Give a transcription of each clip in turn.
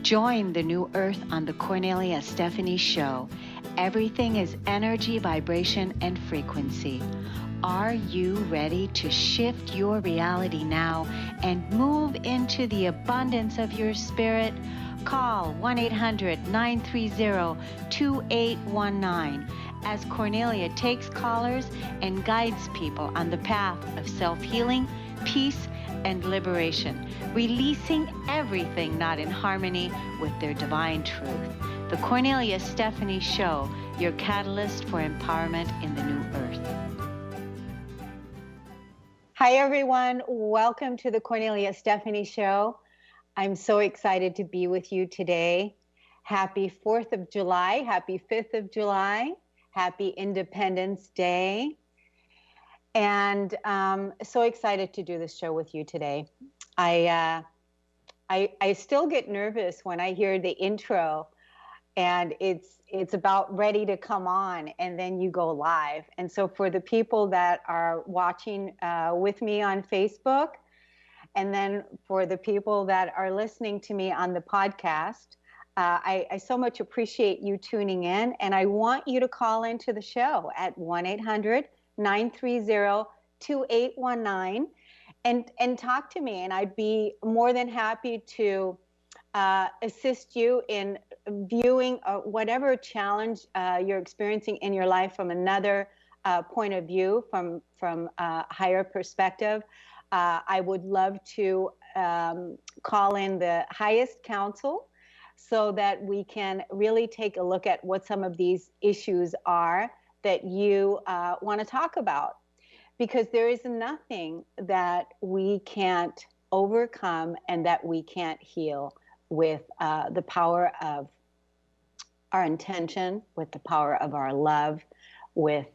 Join the new earth on the Kornelia Stephanie Show. Everything is energy, vibration, and frequency. Are you ready to shift your reality now and move into the abundance of your spirit? Call 1-800-930-2819 as Kornelia takes callers and guides people on the path of self-healing, peace, and liberation, releasing everything not in harmony with their divine truth. The Kornelia Stephanie Show, your catalyst for empowerment in the new earth. Hi, everyone. Welcome to the Kornelia Stephanie Show. I'm so excited to be with you today. Happy 4th of July. Happy 5th of July. Happy Independence Day. And so excited to do this show with you today. I still get nervous when I hear the intro and it's about ready to come on and then you go live. And so for the people that are watching with me on Facebook, and then for the people that are listening to me on the podcast, I so much appreciate you tuning in, and I want you to call into the show at 1-800-930-2819 and talk to me, and I'd be more than happy to assist you in viewing whatever challenge you're experiencing in your life from another point of view, from a higher perspective. I would love to call in the highest council so that we can really take a look at what some of these issues are that you want to talk about. Because there is nothing that we can't overcome and that we can't heal with the power of our intention, with the power of our love, with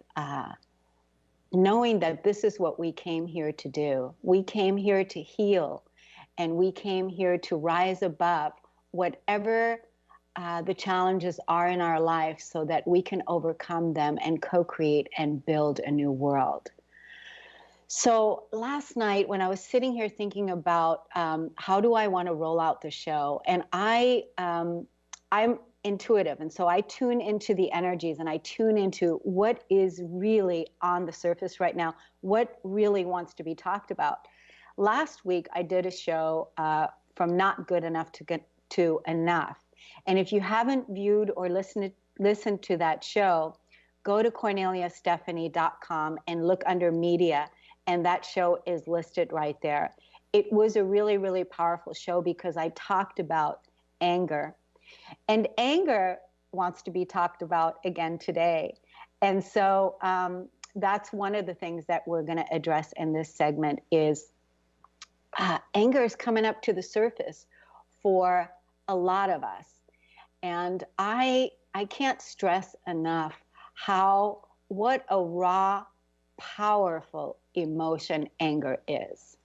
knowing that this is what we came here to do. We came here to heal, and we came here to rise above whatever the challenges are in our life so that we can overcome them and co-create and build a new world. So last night when I was sitting here thinking about how do I want to roll out the show, and I'm intuitive, and so I tune into the energies and I tune into what is really on the surface right now, what really wants to be talked about. Last week I did a show from not good enough to get to enough. And if you haven't viewed or listened to that show, go to KorneliaStephanie.com and look under media, and that show is listed right there. It was a really, really powerful show because I talked about anger. And anger wants to be talked about again today. And so that's one of the things that we're going to address in this segment is anger is coming up to the surface for a lot of us. And I can't stress enough what a raw, powerful emotion anger is.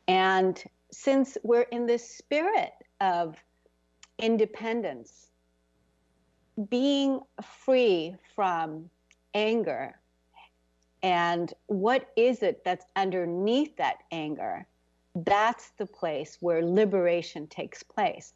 And since we're in this spirit of independence, being free from anger, and what is it that's underneath that anger, that's the place where liberation takes place.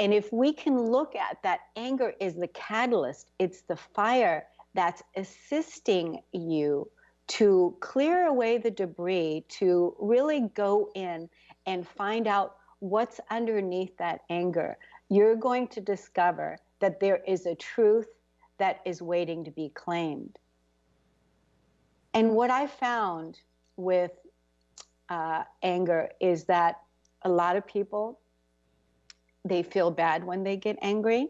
And if we can look at that anger is the catalyst, it's the fire that's assisting you to clear away the debris, to really go in and find out what's underneath that anger, you're going to discover that there is a truth that is waiting to be claimed. And what I found with anger is that a lot of people, they feel bad when they get angry.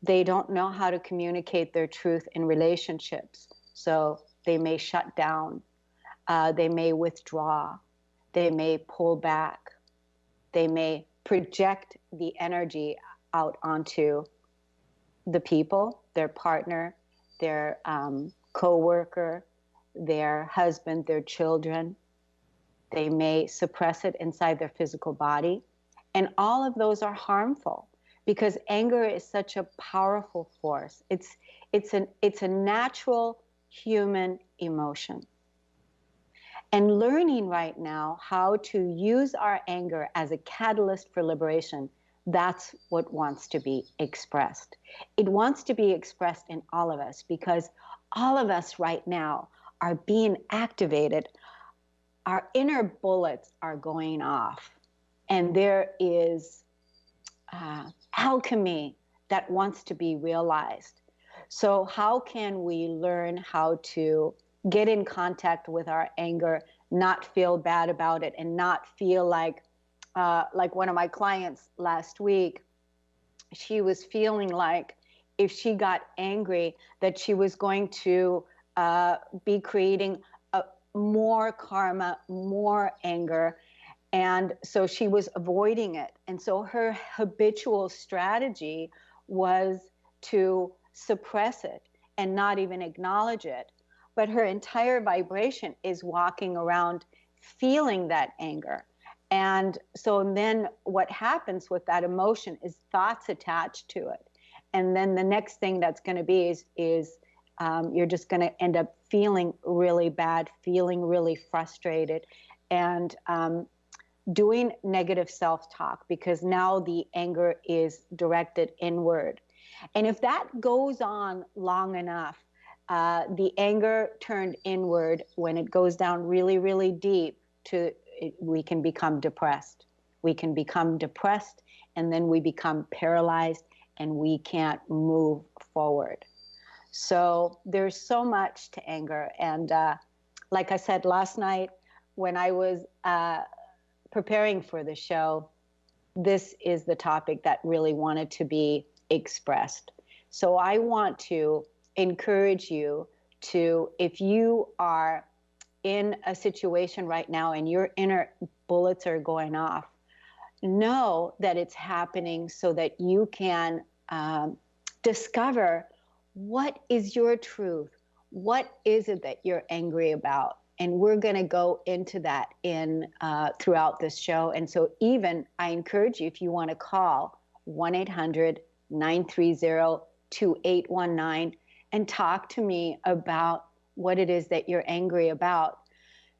They don't know how to communicate their truth in relationships. So they may shut down. They may withdraw. They may pull back. They may project the energy out onto the people, their partner, their co-worker, their husband, their children. They may suppress it inside their physical body. And all of those are harmful because anger is such a powerful force. It's a natural human emotion. And learning right now how to use our anger as a catalyst for liberation, That's what wants to be expressed. It wants to be expressed in all of us because all of us right now are being activated. Our inner bullets are going off, and there is alchemy that wants to be realized. So how can we learn how to get in contact with our anger, not feel bad about it, and not feel like one of my clients last week, she was feeling like if she got angry that she was going to be creating more karma, more anger. And so she was avoiding it. And so her habitual strategy was to suppress it and not even acknowledge it. But her entire vibration is walking around feeling that anger. And so then what happens with that emotion is thoughts attached to it. And then the next thing that's going to be is you're just going to end up feeling really bad, feeling really frustrated, and doing negative self-talk, because now the anger is directed inward. And if that goes on long enough, the anger turned inward, when it goes down really, really deep, we can become depressed. We can become depressed, and then we become paralyzed, and we can't move forward. So there's so much to anger. And like I said last night, when I was preparing for the show, this is the topic that really wanted to be expressed. So I want to encourage you to, if you are in a situation right now and your inner bullets are going off, know that it's happening so that you can discover what is your truth. What is it that you're angry about? And we're going to go into that throughout this show. And so even I encourage you, if you want to call 1-800-930-2819 and talk to me about what it is that you're angry about.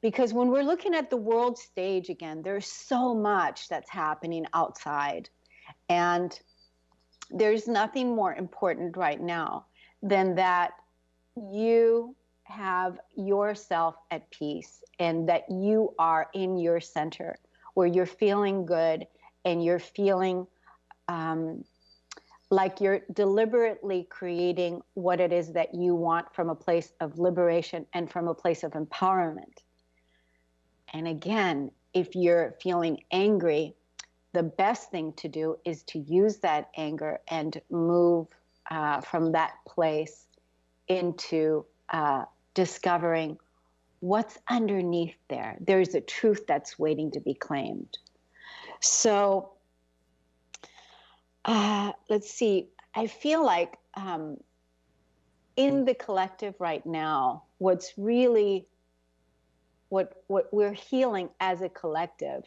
Because when we're looking at the world stage again, there's so much that's happening outside. And there's nothing more important right now than that you have yourself at peace, and that you are in your center where you're feeling good, and you're feeling like you're deliberately creating what it is that you want from a place of liberation and from a place of empowerment. And again, if you're feeling angry, the best thing to do is to use that anger and move from that place into discovering what's underneath there. There's a truth that's waiting to be claimed. So let's see. I feel like in the collective right now, what we're healing as a collective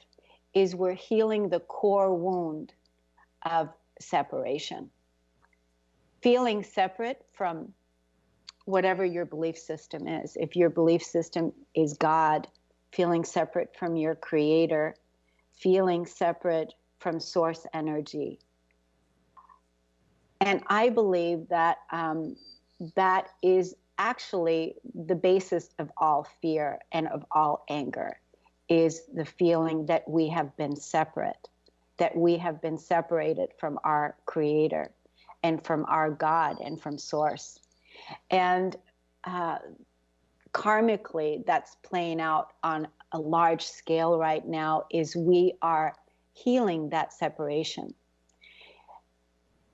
is we're healing the core wound of separation. Feeling separate from whatever your belief system is. If your belief system is God, feeling separate from your creator, feeling separate from source energy. And I believe that that is actually the basis of all fear and of all anger, is the feeling that we have been separate, that we have been separated from our creator and from our God and from source. And karmically, that's playing out on a large scale right now, is we are healing that separation.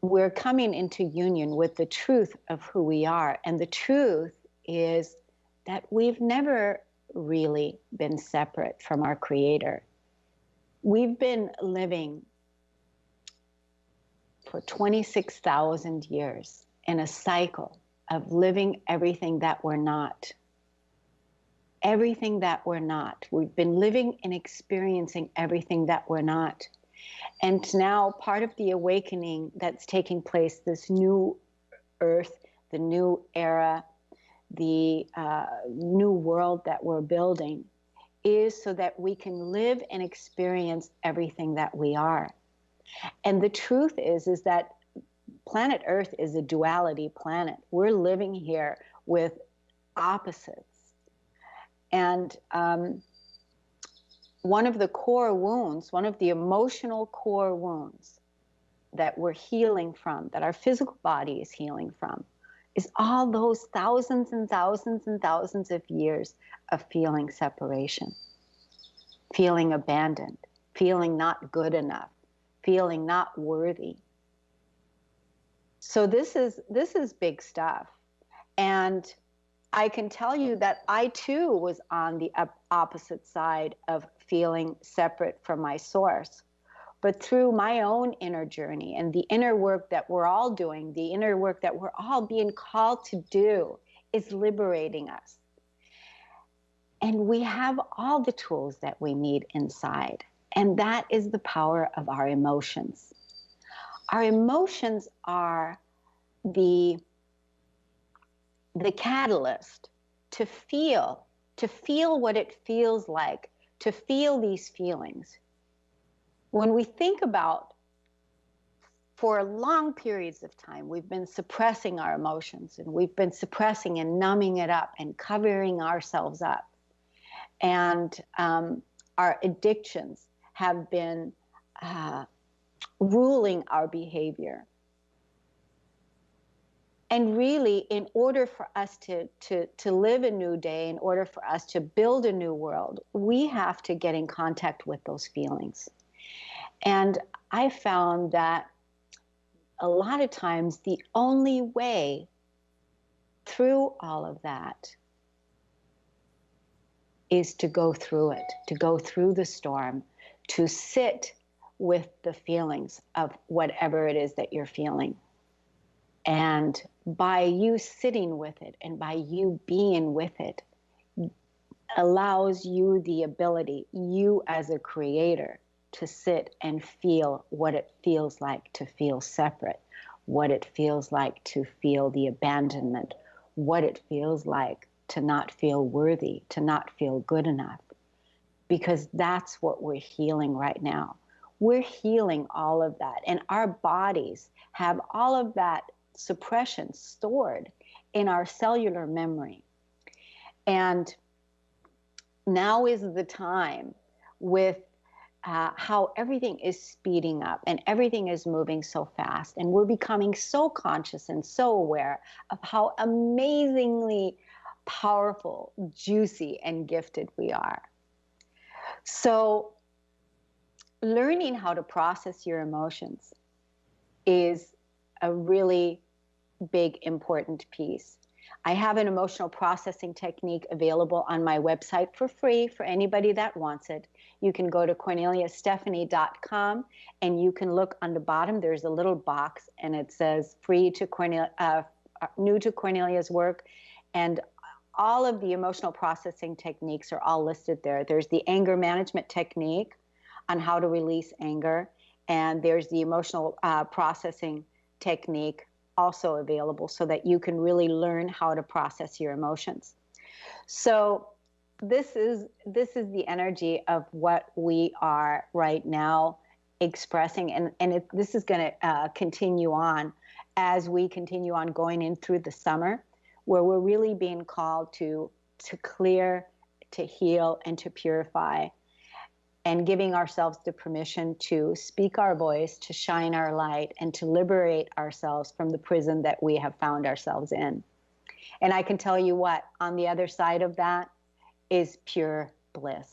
We're coming into union with the truth of who we are. And the truth is that we've never really been separate from our creator. We've been living for 26,000 years in a cycle of living everything that we're not. Everything that we're not. We've been living and experiencing everything that we're not. And now part of the awakening that's taking place, this new earth, the new era, the new world that we're building, is so that we can live and experience everything that we are. And the truth is that planet Earth is a duality planet. We're living here with opposites. And one of the core wounds, one of the emotional core wounds that we're healing from, that our physical body is healing from, is all those thousands and thousands and thousands of years of feeling separation, feeling abandoned, feeling not good enough, feeling not worthy. So this is big stuff. And I can tell you that I too was on the opposite side of feeling separate from my source. But through my own inner journey and the inner work that we're all doing, the inner work that we're all being called to do, is liberating us. And we have all the tools that we need inside. And that is the power of our emotions. Our emotions are the catalyst to feel what it feels like, to feel these feelings. When we think about, for long periods of time, we've been suppressing our emotions, and we've been suppressing and numbing it up and covering ourselves up. And our addictions have been ruling our behavior. And really, in order for us to live a new day, in order for us to build a new world, we have to get in contact with those feelings. And I found that a lot of times the only way through all of that is to go through it, to go through the storm, to sit with the feelings of whatever it is that you're feeling. And by you sitting with it and by you being with it, allows you the ability, you as a creator, to sit and feel what it feels like to feel separate, what it feels like to feel the abandonment, what it feels like to not feel worthy, to not feel good enough. Because that's what we're healing right now. We're healing all of that. And our bodies have all of that suppression stored in our cellular memory. And now is the time, with how everything is speeding up and everything is moving so fast, and we're becoming so conscious and so aware of how amazingly powerful, juicy, and gifted we are. So learning how to process your emotions is a really big, important piece. I have an emotional processing technique available on my website for free for anybody that wants it. You can go to KorneliaStephanie.com, and you can look on the bottom. There's a little box, and it says free to new to Kornelia's work. And all of the emotional processing techniques are all listed there. There's the anger management technique on how to release anger. And there's the emotional processing technique also available, so that you can really learn how to process your emotions. So this is the energy of what we are right now expressing, and this is going to continue on as we continue on going in through the summer, where we're really being called to clear, to heal, and to purify, and giving ourselves the permission to speak our voice, to shine our light, and to liberate ourselves from the prison that we have found ourselves in. And I can tell you what, on the other side of that is pure bliss.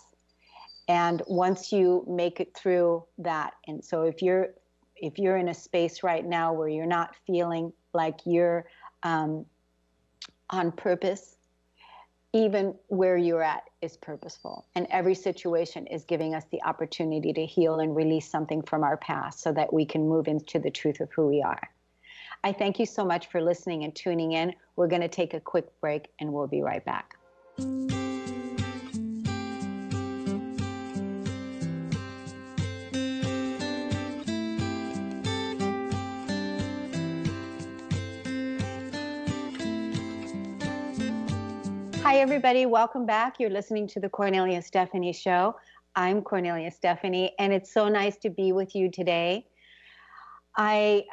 And once you make it through that, and so if you're in a space right now where you're not feeling like you're on purpose, even where you're at is purposeful. And every situation is giving us the opportunity to heal and release something from our past, so that we can move into the truth of who we are. I thank you so much for listening and tuning in. We're going to take a quick break, and we'll be right back. Hi, everybody. Welcome back. You're listening to the Kornelia Stephanie Show. I'm Kornelia Stephanie, and it's so nice to be with you today. I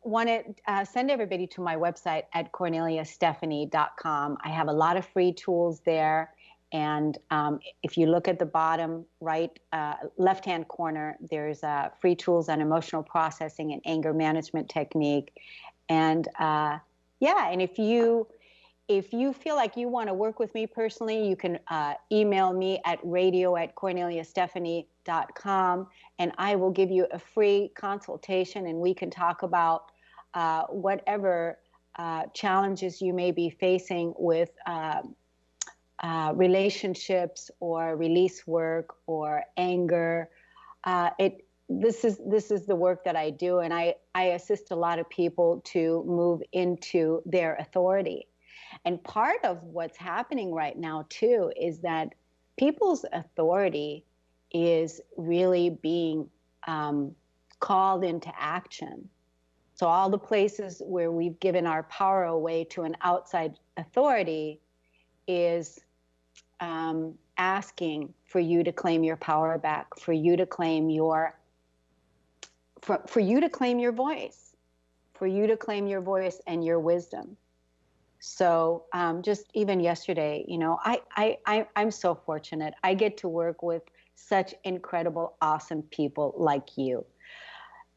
want to send everybody to my website at corneliastephanie.com. I have a lot of free tools there. And if you look at the bottom right left-hand corner, there's free tools on emotional processing and anger management technique. And yeah, and if you feel like you want to work with me personally, you can email me at radio@corneliastephanie.com, and I will give you a free consultation, and we can talk about whatever challenges you may be facing with relationships or release work or anger. This is the work that I do, and I assist a lot of people to move into their authority. And part of what's happening right now, too, is that people's authority is really being called into action. So all the places where we've given our power away to an outside authority is asking for you to claim your power back, for you to claim your voice, for you to claim your voice and your wisdom. So just even yesterday, you know, I'm so fortunate. I get to work with such incredible, awesome people like you.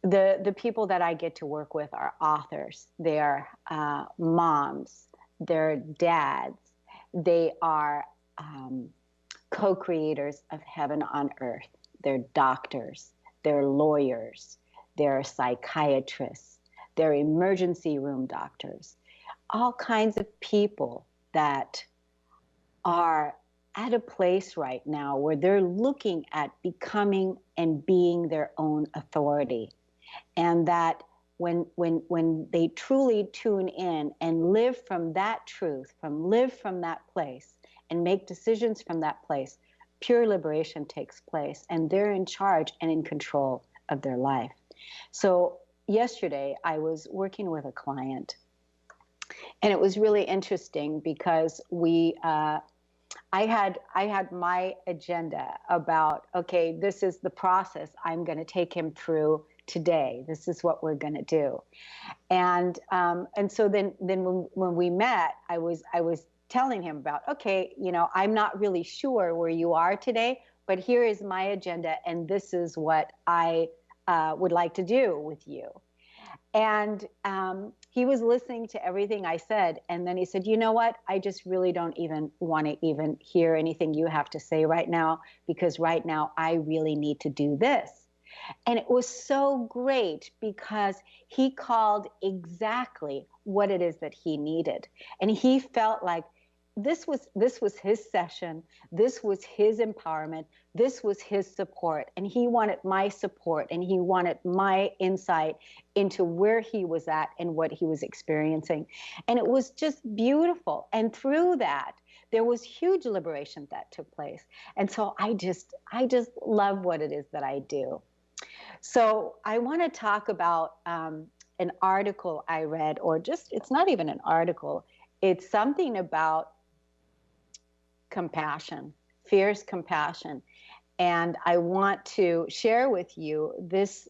The people that I get to work with are authors. They are moms. They're dads. They are co-creators of heaven on earth. They're doctors. They're lawyers. They're psychiatrists. They're emergency room doctors. All kinds of people that are at a place right now where they're looking at becoming and being their own authority. And that when they truly tune in and live from that truth, live from that place and make decisions from that place, pure liberation takes place, and they're in charge and in control of their life. So yesterday I was working with a client, and it was really interesting because I had my agenda about, okay, this is the process I'm going to take him through today. This is what we're going to do. And so then when we met, I was telling him about, okay, you know, I'm not really sure where you are today, but here is my agenda, and this is what I would like to do with you. And he was listening to everything I said, and then he said, you know what, I just really don't even want to even hear anything you have to say right now, because right now I really need to do this. And it was so great because he called exactly what it is that he needed. And he felt like this was his session, this was his empowerment, this was his support, and he wanted my support, and he wanted my insight into where he was at and what he was experiencing. And it was just beautiful. And through that, there was huge liberation that took place. And so I just love what it is that I do. So I want to talk about an article I read, or just, it's not even an article, it's something about compassion, fierce compassion. And I want to share with you this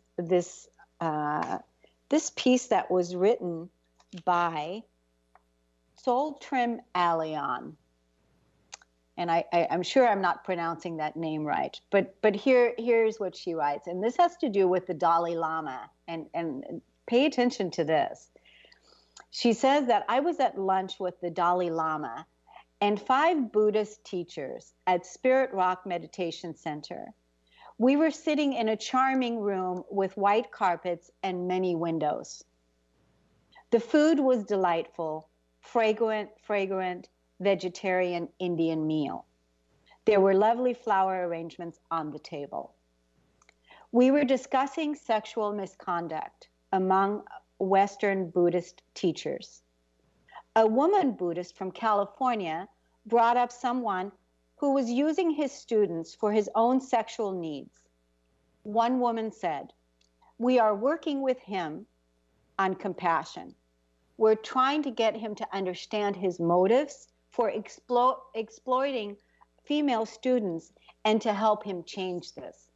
piece that was written by Soltrim Alion. And I'm sure I'm not pronouncing that name right, but here's what she writes, and this has to do with the Dalai Lama, and pay attention to this. She says that I was at lunch with the Dalai Lama and 5 Buddhist teachers at Spirit Rock Meditation Center. We were sitting in a charming room with white carpets and many windows. The food was delightful, fragrant, vegetarian Indian meal. There were lovely flower arrangements on the table. We were discussing sexual misconduct among Western Buddhist teachers. A woman Buddhist from California brought up someone who was using his students for his own sexual needs. One woman said, "We are working with him on compassion. We're trying to get him to understand his motives for exploiting female students and to help him change this."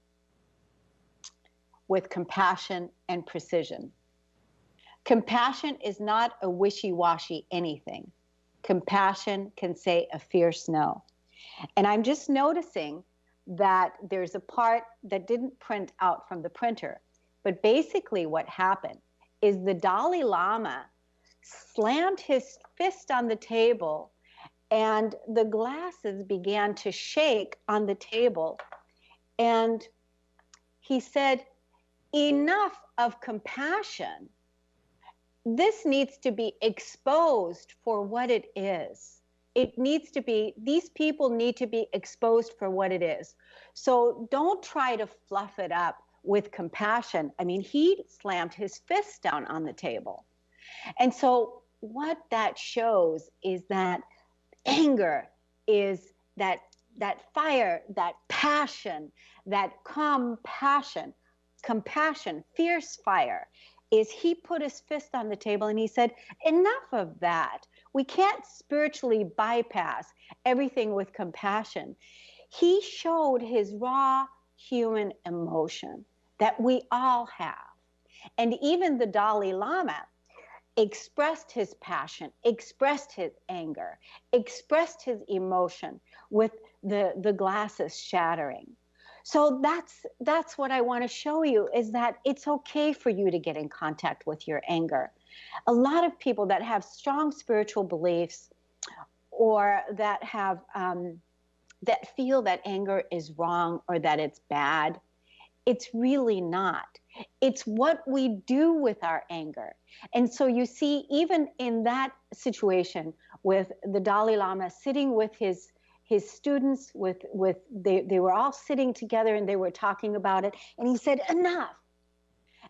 with compassion and precision. Compassion is not a wishy-washy anything. Compassion can say a fierce no. And I'm just noticing that there's a part that didn't print out from the printer. But basically what happened is the Dalai Lama slammed his fist on the table and the glasses began to shake on the table. And he said, enough of compassion. This needs to be exposed for what it is. It needs to be, these people need to be exposed for what it is. So don't try to fluff it up with compassion. I mean, he slammed his fist down on the table. And so what that shows is that anger is that fire, that passion, that compassion, fierce fire, is he put his fist on the table and he said, enough of that. We can't spiritually bypass everything with compassion. He showed his raw human emotion that we all have. And even the Dalai Lama expressed his passion, expressed his anger, expressed his emotion with the glasses shattering. So that's what I want to show you, is that it's okay for you to get in contact with your anger. A lot of people that have strong spiritual beliefs or that have that feel that anger is wrong or that it's bad, it's really not. It's what we do with our anger. And so you see, even in that situation with the Dalai Lama sitting with his students, they were all sitting together and they were talking about it, and he said, enough.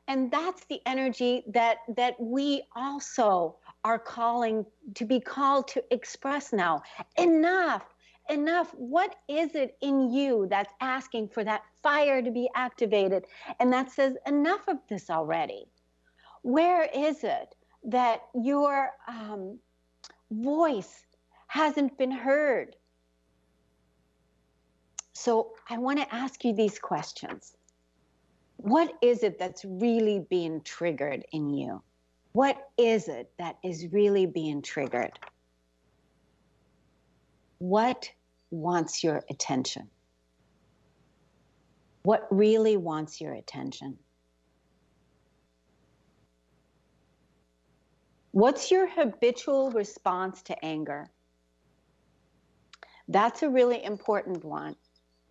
And that's the energy that we also are calling to be called to express now. Enough. What is it in you that's asking for that fire to be activated and that says enough of this already? Where is it that your voice hasn't been heard? So I want to ask you these questions. What is it that's really being triggered in you? What is it that is really being triggered? What wants your attention? What really wants your attention? What's your habitual response to anger? That's a really important one.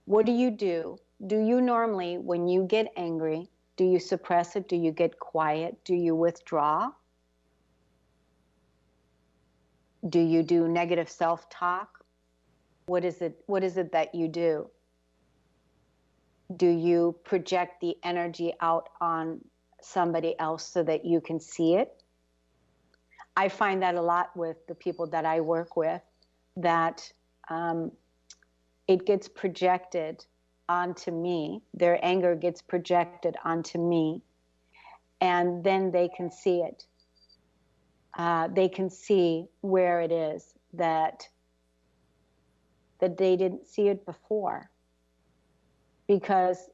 What do you do? Do you normally, when you get angry, do you suppress it? Do you get quiet? Do you withdraw? Do you do negative self-talk? What is it that you do? Do you project the energy out on somebody else so that you can see it? I find that a lot with the people that I work with, that it gets projected onto me. Their anger gets projected onto me, and then they can see it. They can see where it is that they didn't see it before, because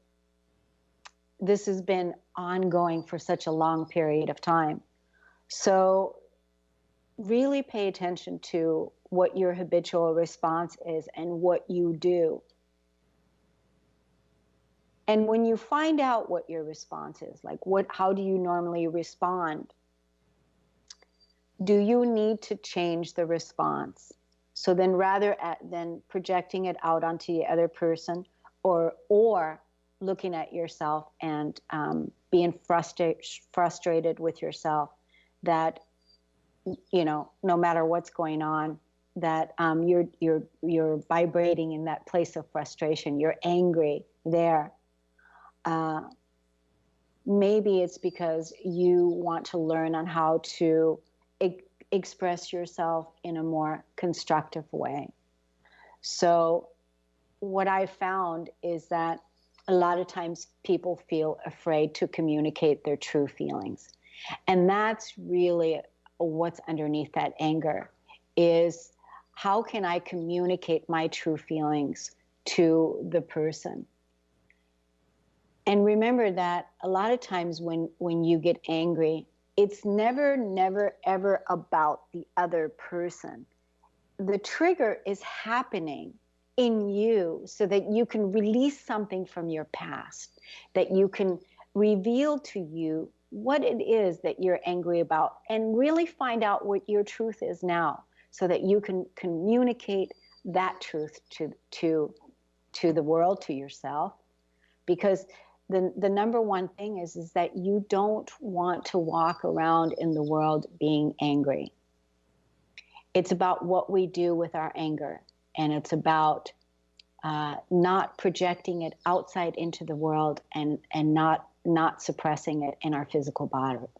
this has been ongoing for such a long period of time. So really pay attention to what your habitual response is and what you do. And when you find out what your response is, like how do you normally respond? Do you need to change the response? So then rather than projecting it out onto the other person, or looking at yourself and being frustrated with yourself, that, you know, no matter what's going on, that you're vibrating in that place of frustration, you're angry there. Maybe it's because you want to learn on how to express yourself in a more constructive way. So what I found is that a lot of times people feel afraid to communicate their true feelings. And that's really what's underneath that anger, is how can I communicate my true feelings to the person? And remember that a lot of times when you get angry, it's never, never, ever about the other person. The trigger is happening in you so that you can release something from your past, that you can reveal to you what it is that you're angry about and really find out what your truth is now so that you can communicate that truth to the world, to yourself. Because the number one thing is that you don't want to walk around in the world being angry. It's about what we do with our anger, and it's about not projecting it outside into the world and not suppressing it in our physical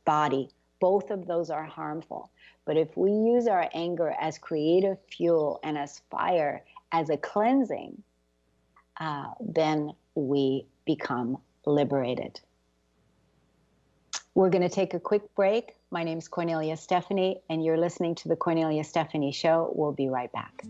body. Both of those are harmful. But if we use our anger as creative fuel and as fire, as a cleansing, then we become liberated. We're going to take a quick break. My name is Kornelia Stephanie, and you're listening to The Kornelia Stephanie Show. We'll be right back.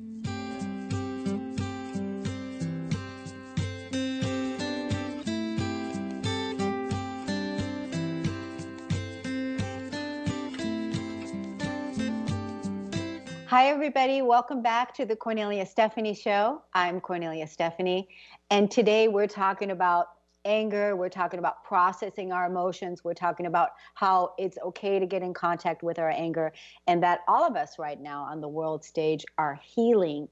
Hi, everybody. Welcome back to The Kornelia Stephanie Show. I'm Kornelia Stephanie, and today we're talking about anger. We're talking about processing our emotions. We're talking about how it's okay to get in contact with our anger, and that all of us right now on the world stage are healing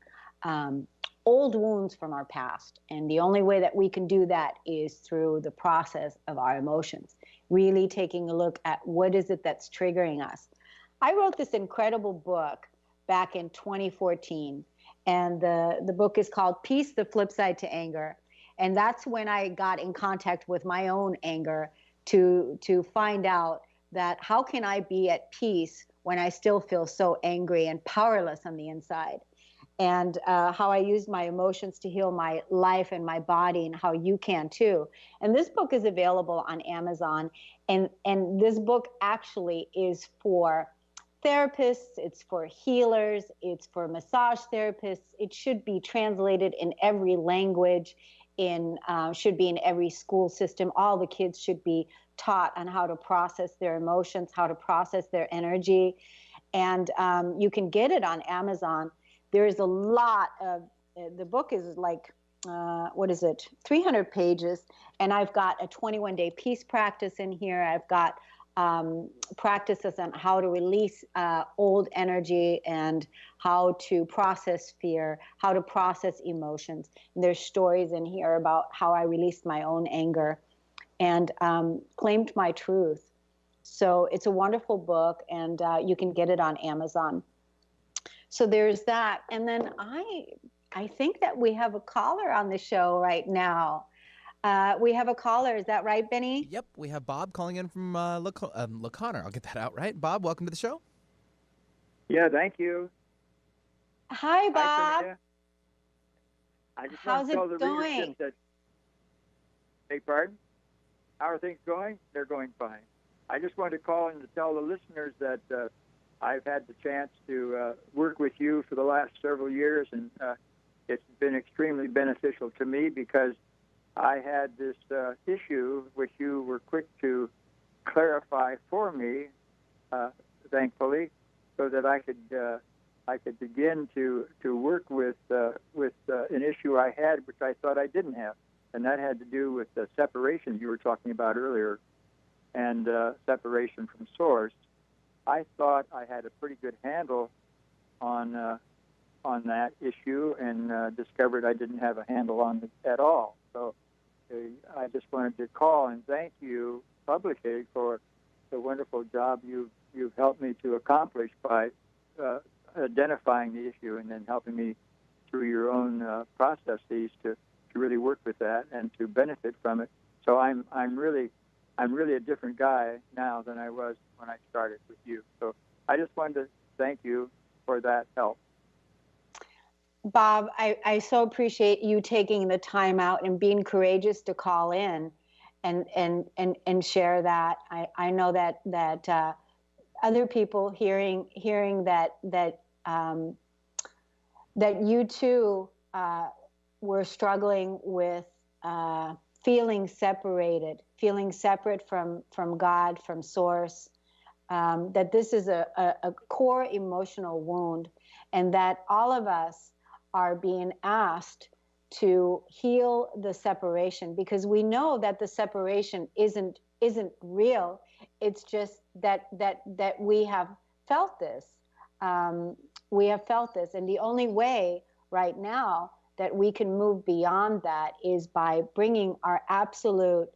old wounds from our past. And the only way that we can do that is through the process of our emotions, really taking a look at what is it that's triggering us. I wrote this incredible book back in 2014, and the book is called Peace, the Flip Side to Anger. And that's when I got in contact with my own anger to find out that how can I be at peace when I still feel so angry and powerless on the inside, and how I used my emotions to heal my life and my body, and how you can too. And this book is available on Amazon, and this book actually is for therapists, it's for healers, it's for massage therapists. It should be translated in every language, should be in every school system. All the kids should be taught on how to process their emotions, how to process their energy. And you can get it on Amazon. There's a lot of, the book is like, 300 pages. And I've got a 21-day peace practice in here. I've got practices on how to release old energy and how to process fear, how to process emotions. And there's stories in here about how I released my own anger and claimed my truth. So it's a wonderful book, and you can get it on Amazon. So there's that. And then I think that we have a caller on the show right now. We have a caller. Is that right, Benny? Yep, we have Bob calling in from LaConner. I'll get that out right. Bob, welcome to the show. Yeah, thank you. Hi, Bob. Hi, I just How's want to tell it the going? readership that, beg pardon? How are things going? They're going fine. I just wanted to call in to tell the listeners that I've had the chance to work with you for the last several years, and it's been extremely beneficial to me because I had this issue which you were quick to clarify for me, thankfully, so that I could begin to work with an issue I had which I thought I didn't have, and that had to do with the separation you were talking about earlier, and separation from source. I thought I had a pretty good handle on that issue, and discovered I didn't have a handle on it at all. So I just wanted to call and thank you publicly for the wonderful job you've helped me to accomplish by identifying the issue and then helping me through your own processes to really work with that and to benefit from it. So I'm really a different guy now than I was when I started with you. So I just wanted to thank you for that help. Bob, I so appreciate you taking the time out and being courageous to call in and share that. I know that other people hearing that you too were struggling with feeling separated, feeling separate from God, from Source, that this is a core emotional wound, and that all of us are being asked to heal the separation, because we know that the separation isn't real. It's just that we have felt this. We have felt this, and the only way right now that we can move beyond that is by bringing our absolute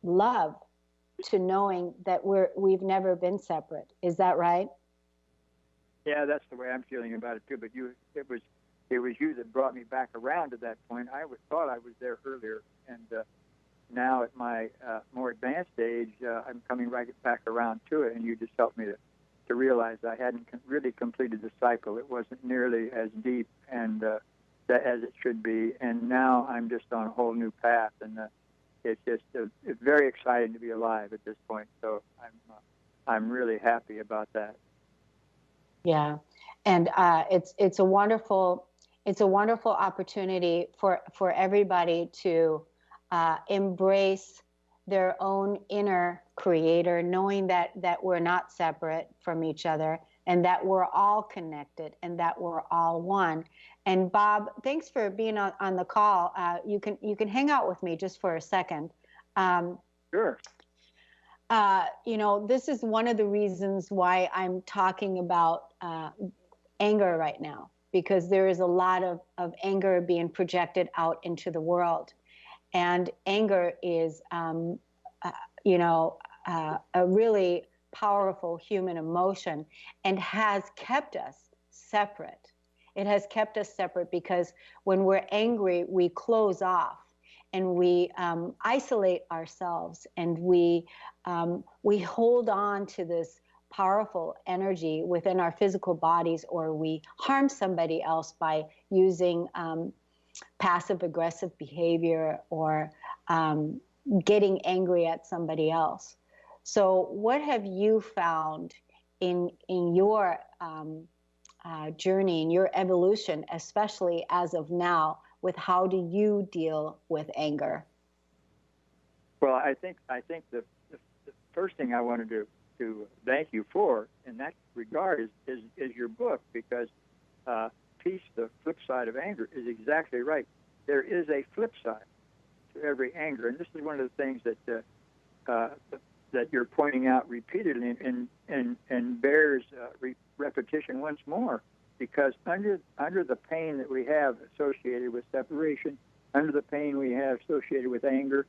love to knowing that we've never been separate. Is that right? Yeah, that's the way I'm feeling about it too. But it was you that brought me back around to that point. I thought I was there earlier, and now at my more advanced age, I'm coming right back around to it. And you just helped me to realize I hadn't really completed the cycle. It wasn't nearly as deep and as it should be. And now I'm just on a whole new path, and it's just it's very exciting to be alive at this point. So I'm really happy about that. Yeah, and it's a wonderful opportunity for everybody to embrace their own inner creator, knowing that we're not separate from each other, and that we're all connected, and that we're all one. And Bob, thanks for being on the call. You can hang out with me just for a second. Sure. This is one of the reasons why I'm talking about anger right now, because there is a lot of anger being projected out into the world. And anger is, a really powerful human emotion, and has kept us separate. It has kept us separate because when we're angry, we close off, and we isolate ourselves, and we hold on to this powerful energy within our physical bodies, or we harm somebody else by using passive aggressive behavior, or getting angry at somebody else. So what have you found in your journey, in your evolution, especially as of now, with how do you deal with anger? Well, I think the first thing I wanted to thank you for in that regard is your book, because peace, the flip side of anger, is exactly right. There is a flip side to every anger, and this is one of the things that you're pointing out repeatedly, and bears repetition once more, because under the pain that we have associated with separation, under the pain we have associated with anger,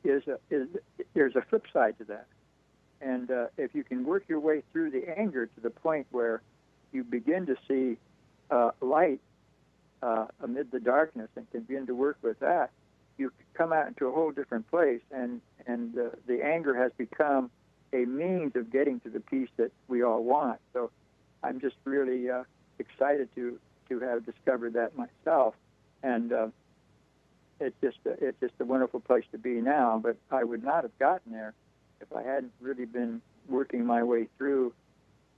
there's a flip side to that. And if you can work your way through the anger to the point where you begin to see light amid the darkness, and can begin to work with that, you come out into a whole different place, and the anger has become a means of getting to the peace that we all want. So I'm just really excited to have discovered that myself, and it's just a wonderful place to be now. But I would not have gotten there if I hadn't really been working my way through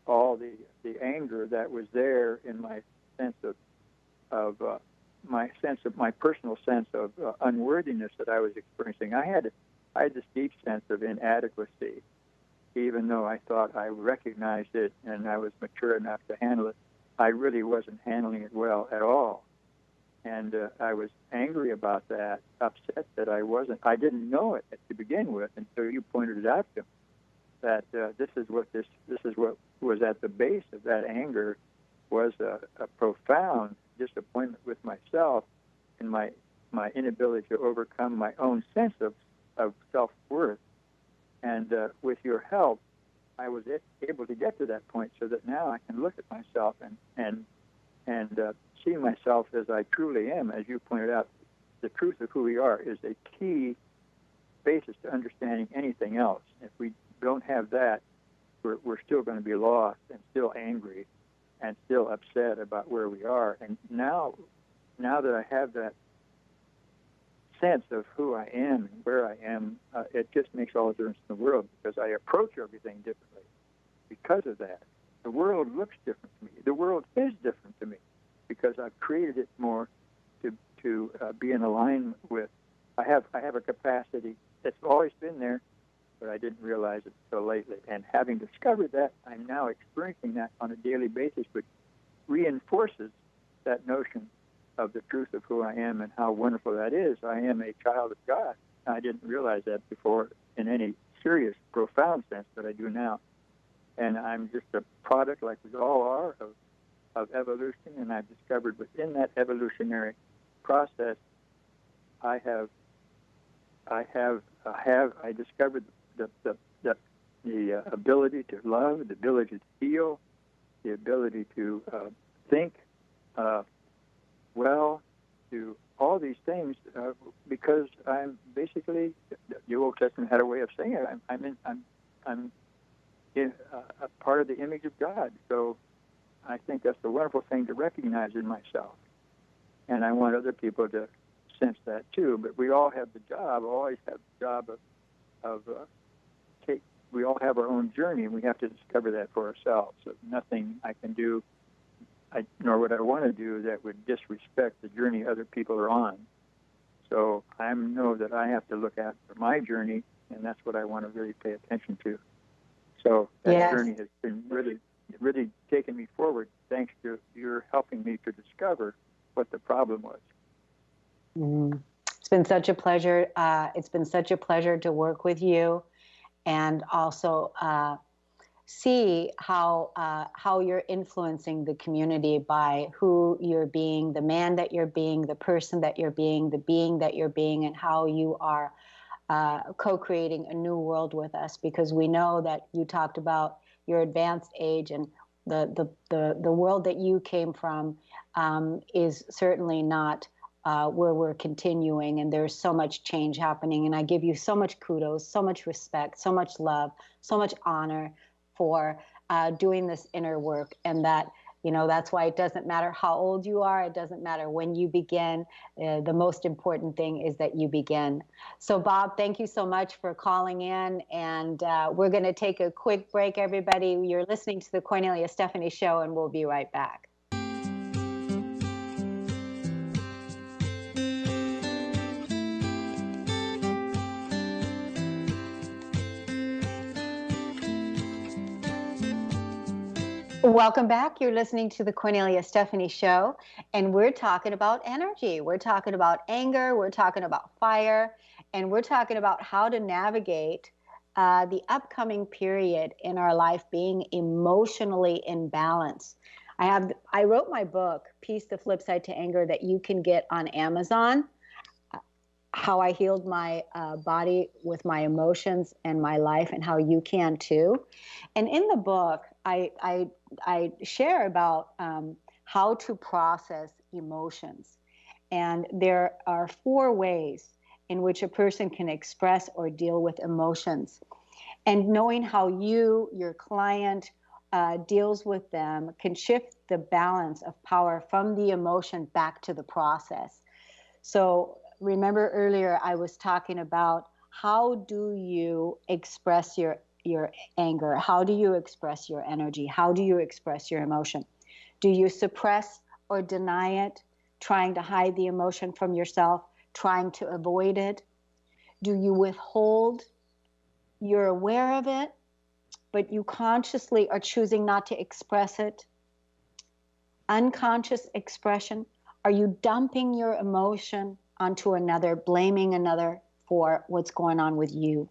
all the anger that was there in my sense of my personal sense of unworthiness that I was experiencing. I had this deep sense of inadequacy, even though I thought I recognized it and I was mature enough to handle it. I really wasn't handling it well at all, and I was angry about that, upset that I didn't know it to begin with until you pointed it out to me, that this is what was at the base of that anger, was a profound disappointment with myself, and my inability to overcome my own sense of self-worth. And with your help, I was able to get to that point, so that now I can look at myself and see myself as I truly am. As you pointed out, the truth of who we are is a key basis to understanding anything else. If we don't have that, we're still going to be lost and still angry and still upset about where we are. And now that I have that sense of who I am and where I am, it just makes all the difference in the world, because I approach everything differently because of that. The world looks different to me. The world is different to me, because I've created it more to be in alignment with. I have a capacity that's always been there, but I didn't realize it until lately. And having discovered that, I'm now experiencing that on a daily basis, which reinforces that notion of the truth of who I am and how wonderful that is. I am a child of God. I didn't realize that before in any serious, profound sense, but I do now. And I'm just a product, like we all are, of evolution. And I've discovered within that evolutionary process, I discovered the ability to love, the ability to feel, the ability to think well, to all these things, because I'm basically, the Old Testament had a way of saying it. I'm in a part of the image of God. So I think that's a wonderful thing to recognize in myself, and I want other people to sense that too. But we all have the job, always have the job of we all have our own journey, and we have to discover that for ourselves. So nothing I can do, nor would I want to do, that would disrespect the journey other people are on. So I know that I have to look after my journey, and that's what I want to really pay attention to. So that journey has been really taken me forward, thanks to your helping me to discover what the problem was. Mm. It's been such a pleasure. It's been such a pleasure to work with you, and also see how you're influencing the community by who you're being, the man that you're being, the person that you're being, the being that you're being, and how you are co-creating a new world with us. Because we know that you talked about your advanced age, and the world that you came from is certainly not where we're continuing, and there's so much change happening. And I give you so much kudos, so much respect, so much love, so much honor for doing this inner work. And that, that's why it doesn't matter how old you are. It doesn't matter when you begin. The most important thing is that you begin. So Bob, thank you so much for calling in. And we're going to take a quick break, everybody. You're listening to the Kornelia Stephanie Show, and we'll be right back. Welcome back. You're listening to the Kornelia Stephanie Show, and we're talking about energy. We're talking about anger. We're talking about fire, and we're talking about how to navigate the upcoming period in our life being emotionally in balance. I wrote my book, Peace, the Flip Side to Anger, that you can get on Amazon. How I healed my body with my emotions and my life, and how you can too. And in the book, I share about how to process emotions. And there are 4 ways in which a person can express or deal with emotions. And knowing how your client deals with them can shift the balance of power from the emotion back to the process. So remember earlier I was talking about, how do you express your anger? How do you express your energy? How do you express your emotion? Do you suppress or deny it, trying to hide the emotion from yourself, trying to avoid it? Do you withhold? You're aware of it, but you consciously are choosing not to express it. Unconscious expression. Are you dumping your emotion onto another, blaming another for what's going on with you?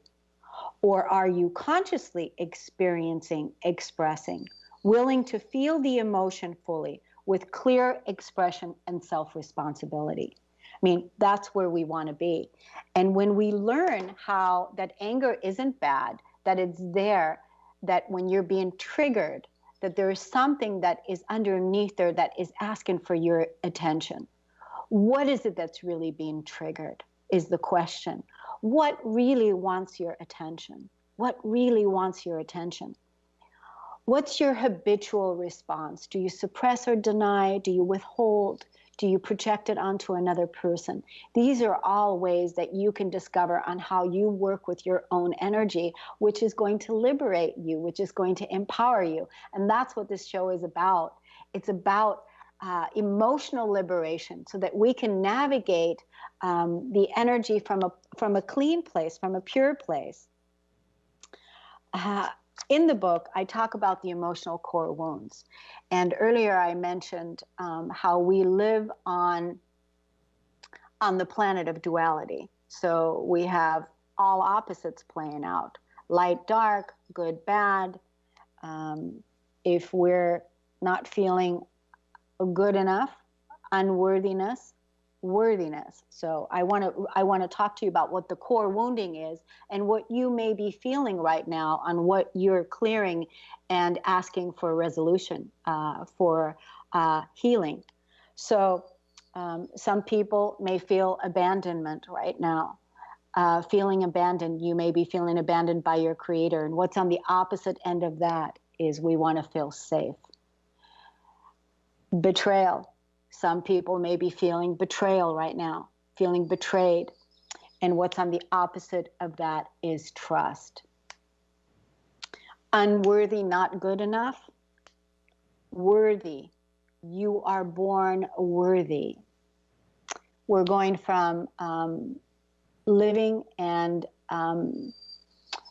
Or are you consciously experiencing, expressing, willing to feel the emotion fully with clear expression and self-responsibility? I mean, that's where we want to be. And when we learn how that anger isn't bad, that it's there, that when you're being triggered, that there is something that is underneath there that is asking for your attention. What is it that's really being triggered is the question. What really wants your attention? What really wants your attention? What's your habitual response? Do you suppress or deny? Do you withhold? Do you project it onto another person? These are all ways that you can discover on how you work with your own energy, which is going to liberate you, which is going to empower you. And that's what this show is about. It's about emotional liberation, so that we can navigate the energy from a clean place, from a pure place. In the book, I talk about the emotional core wounds. And earlier I mentioned how we live on the planet of duality. So we have all opposites playing out: light, dark, good, bad. If we're not feeling good enough, unworthiness, worthiness. So I want to talk to you about what the core wounding is and what you may be feeling right now on what you're clearing and asking for resolution, for healing. So some people may feel abandonment right now. Feeling abandoned, you may be feeling abandoned by your creator. And what's on the opposite end of that is we want to feel safe. Betrayal. Some people may be feeling betrayal right now, feeling betrayed. And what's on the opposite of that is trust. Unworthy, not good enough. Worthy. You are born worthy. We're going from living and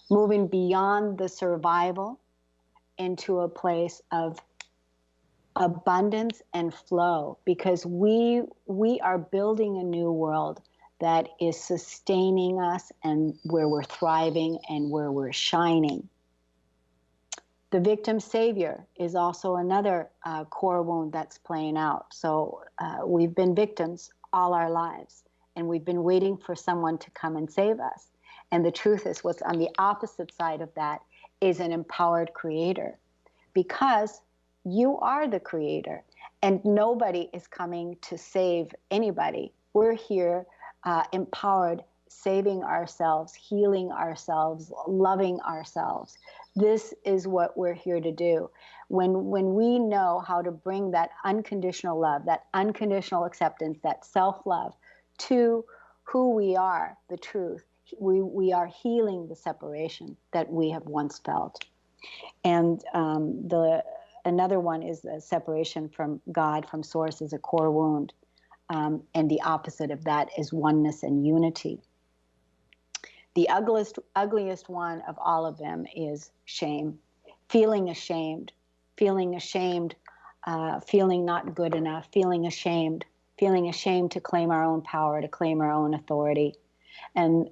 moving beyond the survival into a place of abundance and flow, because we are building a new world that is sustaining us and where we're thriving and where we're shining. The victim savior is also another core wound that's playing out. So we've been victims all our lives, and we've been waiting for someone to come and save us. And the truth is, what's on the opposite side of that is an empowered creator, because you are the creator, and nobody is coming to save anybody. We're here empowered, saving ourselves, healing ourselves, loving ourselves. This is what we're here to do. When we know how to bring that unconditional love, that unconditional acceptance, that self-love to who we are, the truth, we are healing the separation that we have once felt. And another one is the separation from God, from source, is a core wound. And the opposite of that is oneness and unity. The ugliest one of all of them is shame. Feeling ashamed, feeling not good enough, feeling ashamed to claim our own power, to claim our own authority. And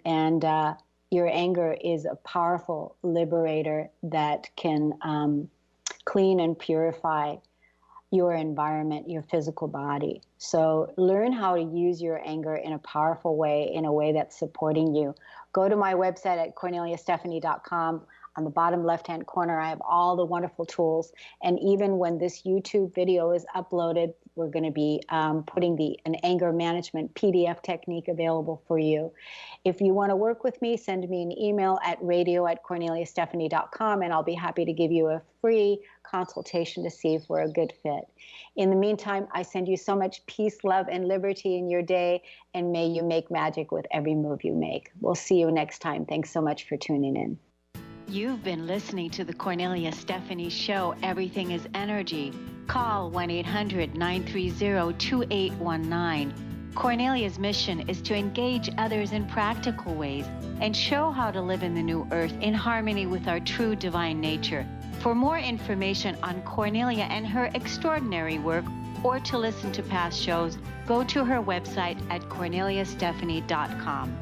your anger is a powerful liberator that can clean and purify your environment, your physical body. So learn how to use your anger in a powerful way, in a way that's supporting you. Go to my website at KorneliaStephanie.com. On the bottom left-hand corner, I have all the wonderful tools. And even when this YouTube video is uploaded, we're going to be putting an anger management PDF technique available for you. If you want to work with me, send me an email at radio@KorneliaStephanie.com, and I'll be happy to give you a free consultation to see if we're a good fit. In the meantime, I send you so much peace, love, and liberty in your day, and may you make magic with every move you make. We'll see you next time. Thanks so much for tuning in. You've been listening to the Kornelia Stephanie Show, Everything is Energy. Call 1-800-930-2819. Kornelia's mission is to engage others in practical ways and show how to live in the new earth in harmony with our true divine nature. For more information on Kornelia and her extraordinary work, or to listen to past shows, go to her website at KorneliaStephanie.com.